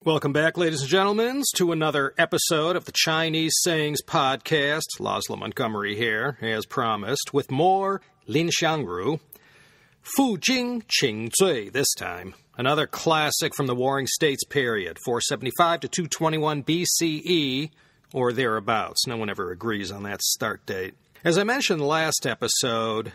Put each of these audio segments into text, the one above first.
Welcome back, ladies and gentlemen, to another episode of the Chinese Sayings Podcast. Laszlo Montgomery here, as promised, with more Lin Xiangru.负荆请罪this time. Another classic from the Warring States period, 475 to 221 BCE, or thereabouts. No one ever agrees on that start date. As I mentioned last episode,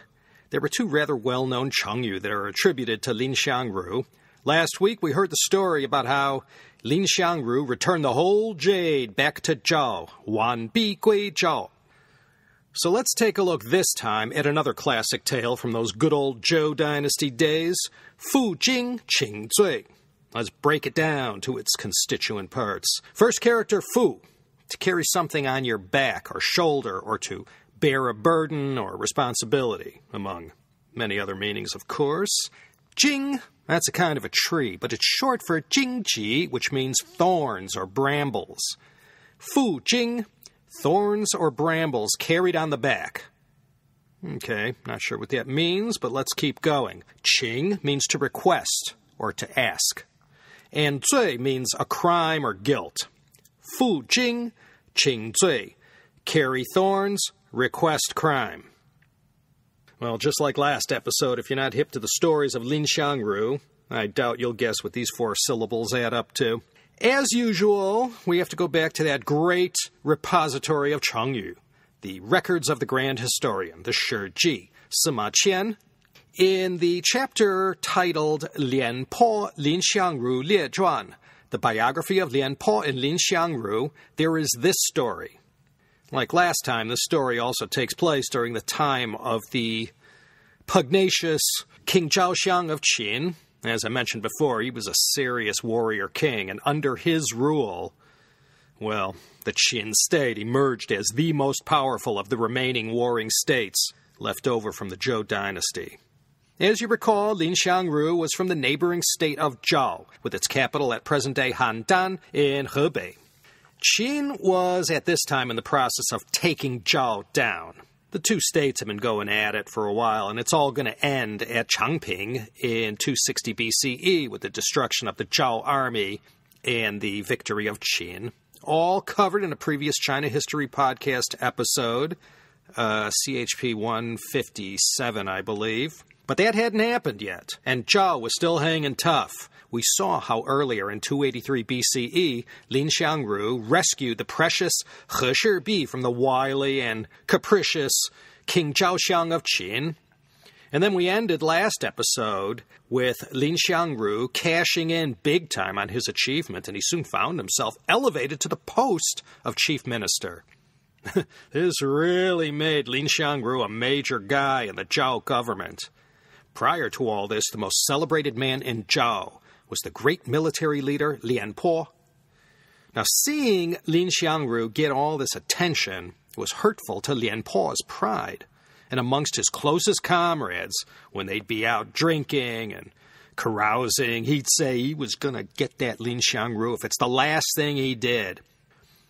there were two rather well-known Chengyu that are attributed to Lin Xiangru. Last week, we heard the story about how Lin Xiangru returned the whole jade back to Zhao, Wan Bi Gui Zhao. So let's take a look this time at another classic tale from those good old Zhou dynasty days,负荆请罪. Let's break it down to its constituent parts. First character, Fu, to carry something on your back or shoulder, or to bear a burden or responsibility, among many other meanings, of course. Jing, that's a kind of a tree, but it's short for Jingji, which means thorns or brambles. Fu-jing, thorns or brambles carried on the back. Okay, not sure what that means, but let's keep going. Qing means to request or to ask. And zui means a crime or guilt. Fu-jing, qing zui, carry thorns, request crime. Well, just like last episode, if you're not hip to the stories of Lin Xiangru, I doubt you'll guess what these four syllables add up to. As usual, we have to go back to that great repository of Chengyu, the records of the grand historian, the Shiji, Sima Qian. In the chapter titled Lian Po, Lin Xiangru Lie Zhuan, the biography of Lian Po and Lin Xiangru, there is this story. Like last time, this story also takes place during the time of the pugnacious King Zhao of Qing. As I mentioned before, he was a serious warrior king, and under his rule, well, the Qin state emerged as the most powerful of the remaining warring states left over from the Zhou dynasty. As you recall, Lin Xiangru was from the neighboring state of Zhao, with its capital at present-day Handan in Hebei. Qin was at this time in the process of taking Zhao down. The two states have been going at it for a while, and it's all going to end at Changping in 260 BCE with the destruction of the Zhao army and the victory of Qin. All covered in a previous China History Podcast episode, CHP 157, I believe. But that hadn't happened yet, and Zhao was still hanging tough. We saw how earlier in 283 BCE, Lin Xiangru rescued the precious He Shi Bi from the wily and capricious King Zhao of Qin. And then we ended last episode with Lin Xiangru cashing in big time on his achievement, and he soon found himself elevated to the post of chief minister. This really made Lin Xiangru a major guy in the Zhao government. Prior to all this, the most celebrated man in Zhao was the great military leader Lian Po. Now, seeing Lin Xiangru get all this attention was hurtful to Lian Po's pride. And amongst his closest comrades, when they'd be out drinking and carousing, he'd say he was going to get that Lin Xiangru if it's the last thing he did.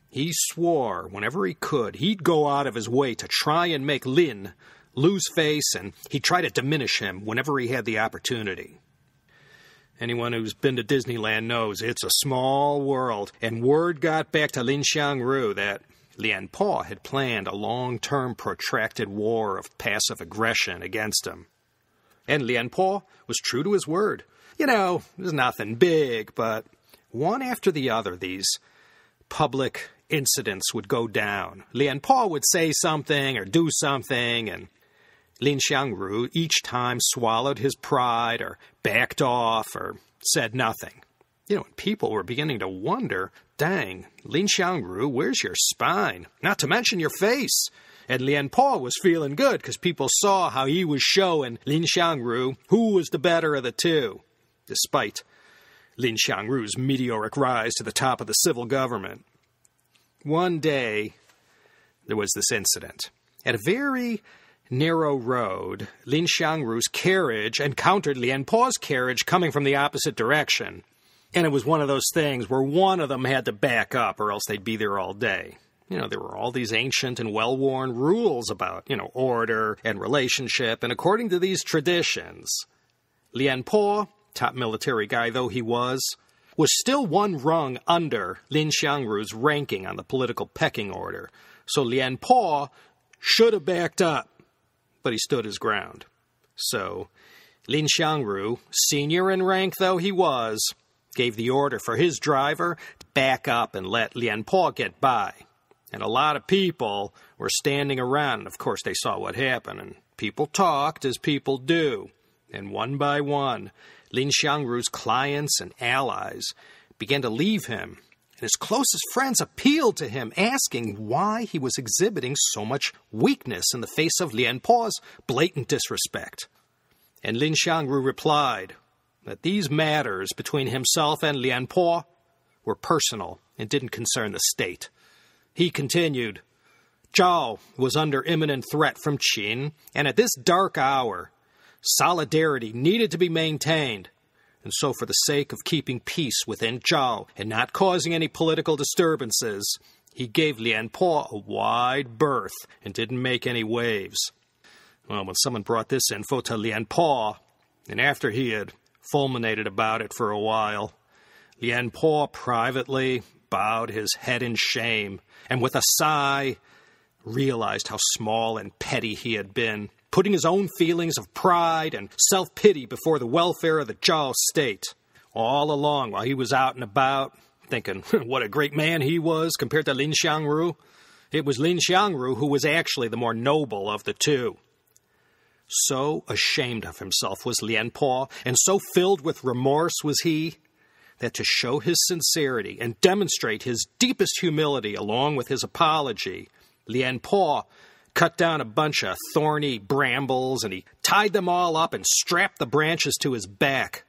He swore whenever he could, he'd go out of his way to try and make Lin lose face, and he'd try to diminish him whenever he had the opportunity. Anyone who's been to Disneyland knows it's a small world, and word got back to Lin Xiangru that Lian Po had planned a long-term protracted war of passive aggression against him. And Lian Po was true to his word. You know, it was nothing big, but one after the other, these public incidents would go down. Lian Po would say something or do something, and Lin Xiangru each time swallowed his pride or backed off or said nothing. You know, and people were beginning to wonder, dang, Lin Xiangru, where's your spine? Not to mention your face. And Lian Po was feeling good because people saw how he was showing Lin Xiangru who was the better of the two, despite Lin Xiangru's meteoric rise to the top of the civil government. One day, there was this incident. At a very narrow road, Lin Xiangru's carriage encountered Lian Po's carriage coming from the opposite direction. And it was one of those things where one of them had to back up or else they'd be there all day. You know, there were all these ancient and well-worn rules about, order and relationship. And according to these traditions, Lian Po, top military guy though he was, was still one rung under Lin Xiangru's ranking on the political pecking order, so Lian Po should have backed up, but he stood his ground. So Lin Xiangru, senior in rank though he was, gave the order for his driver to back up and let Lian Po get by. And a lot of people were standing around, and of course they saw what happened, and people talked as people do. And one by one, Lin Xiangru's clients and allies began to leave him, and his closest friends appealed to him, asking why he was exhibiting so much weakness in the face of Lian Po's blatant disrespect. And Lin Xiangru replied that these matters between himself and Lian Po were personal and didn't concern the state. He continued, Zhao was under imminent threat from Qing, and at this dark hour, solidarity needed to be maintained. And so for the sake of keeping peace within Zhao and not causing any political disturbances, he gave Lian Po a wide berth and didn't make any waves. Well, when someone brought this info to Lian Po, and after he had fulminated about it for a while, Lian Po privately bowed his head in shame, and with a sigh, realized how small and petty he had been, putting his own feelings of pride and self-pity before the welfare of the Zhao state. All along, while he was out and about, thinking what a great man he was compared to Lin Xiangru, it was Lin Xiangru who was actually the more noble of the two. So ashamed of himself was Lian Po, and so filled with remorse was he, that to show his sincerity and demonstrate his deepest humility along with his apology, Lian Po cut down a bunch of thorny brambles, and he tied them all up and strapped the branches to his back.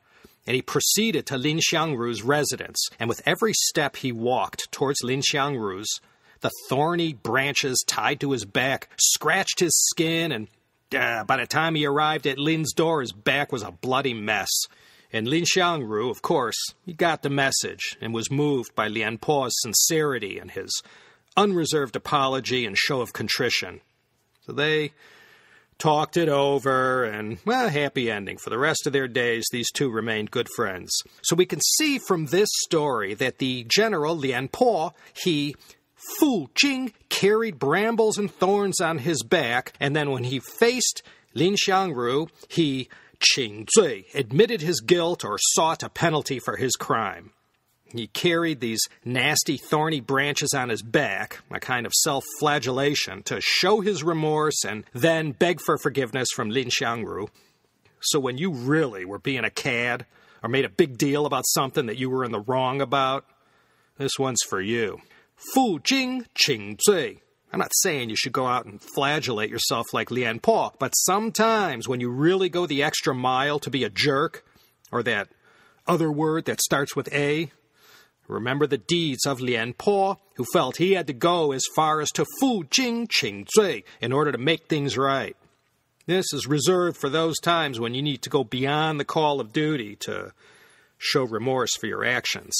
And he proceeded to Lin Xiangru's residence, and with every step he walked towards Lin Xiangru's, the thorny branches tied to his back scratched his skin, and by the time he arrived at Lin's door, his back was a bloody mess. And Lin Xiangru, of course, he got the message and was moved by Lian Po's sincerity and his unreserved apology and show of contrition. So they talked it over, and, well, happy ending. For the rest of their days, these two remained good friends. So we can see from this story that the general Lian Po, he Jing carried brambles and thorns on his back, and then when he faced Lin Xiangru, he Qing Zui admitted his guilt or sought a penalty for his crime. He carried these nasty, thorny branches on his back, a kind of self-flagellation, to show his remorse and then beg for forgiveness from Lin Xiangru. So when you really were being a cad or made a big deal about something that you were in the wrong about, this one's for you. Jing Qing Zui. I'm not saying you should go out and flagellate yourself like Lian Po, but sometimes when you really go the extra mile to be a jerk, or that other word that starts with A, remember the deeds of Lian Po, who felt he had to go as far as to Jing Qing Zui in order to make things right. This is reserved for those times when you need to go beyond the call of duty to show remorse for your actions.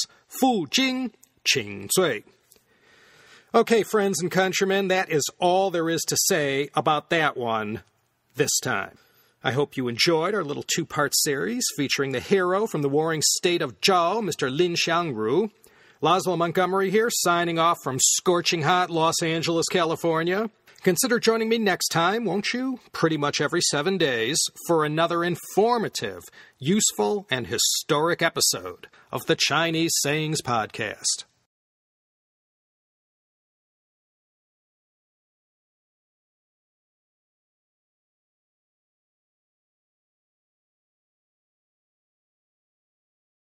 Jing Qing Zui. Okay, friends and countrymen, that is all there is to say about that one this time. I hope you enjoyed our little two-part series featuring the hero from the warring state of Zhao, Mr. Lin Xiangru. Laszlo Montgomery here, signing off from scorching hot Los Angeles, California. Consider joining me next time, won't you? Pretty much every 7 days for another informative, useful, and historic episode of the Chinese Sayings Podcast.